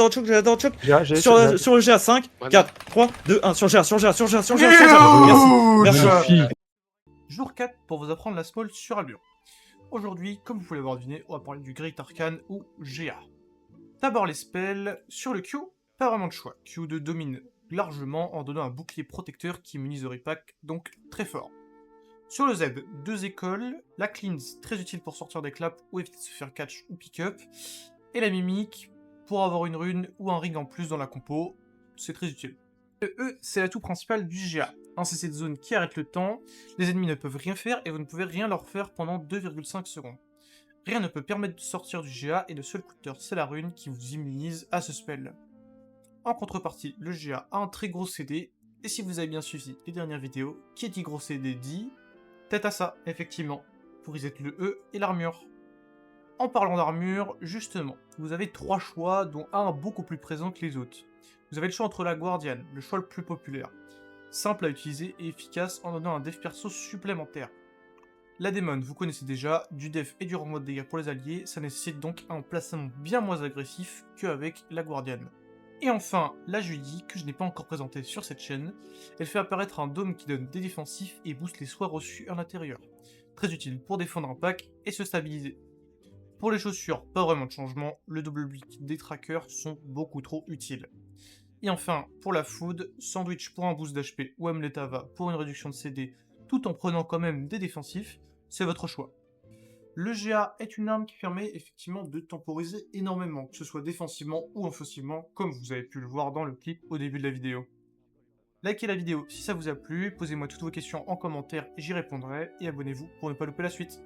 dans le choc, j'ai dans le choc. J'ai Sur le GA 5, Ouais, 4, 3, 2, 1, sur le GA, sur le GA, sur le GA, sur le GA, sur le GA. Merci. Magnifique. Jour 4 pour vous apprendre la small sur Albion. Aujourd'hui, comme vous pouvez l'avoir deviné, on va parler du Great Arcane ou GA. D'abord les spells, sur le Q, pas vraiment de choix. Q2 domine largement en donnant un bouclier protecteur qui immunise le repack, donc très fort. Sur le Z, deux écoles, la cleanse, très utile pour sortir des claps ou éviter de se faire catch ou pick-up, et la mimique, pour avoir une rune ou un ring en plus dans la compo, c'est très utile. Le E, c'est l'atout principal du GA. Un CC de zone qui arrête le temps, les ennemis ne peuvent rien faire et vous ne pouvez rien leur faire pendant 2,5 secondes. Rien ne peut permettre de sortir du GA et le seul counter c'est la rune qui vous immunise à ce spell. En contrepartie, le GA a un très gros CD, et si vous avez bien suivi les dernières vidéos, qui dit gros CD dit tête à ça, effectivement, pour reset le E et l'armure. En parlant d'armure, justement, vous avez 3 choix, dont un beaucoup plus présent que les autres. Vous avez le choix entre la Guardian, le choix le plus populaire, simple à utiliser et efficace en donnant un def perso supplémentaire. La Démon, vous connaissez déjà, du def et du renvoi de dégâts pour les alliés, ça nécessite donc un placement bien moins agressif qu'avec la Guardian. Et enfin, la Judy, que je n'ai pas encore présentée sur cette chaîne, elle fait apparaître un dôme qui donne des défensifs et booste les soins reçus à l'intérieur. Très utile pour défendre un pack et se stabiliser. Pour les chaussures, pas vraiment de changement, le double blick des trackers sont beaucoup trop utiles. Et enfin, pour la food, sandwich pour un boost d'HP ou Amletava pour une réduction de CD, tout en prenant quand même des défensifs, c'est votre choix. Le GA est une arme qui permet effectivement de temporiser énormément, que ce soit défensivement ou offensivement, comme vous avez pu le voir dans le clip au début de la vidéo. Likez la vidéo si ça vous a plu, posez-moi toutes vos questions en commentaire et j'y répondrai, et abonnez-vous pour ne pas louper la suite.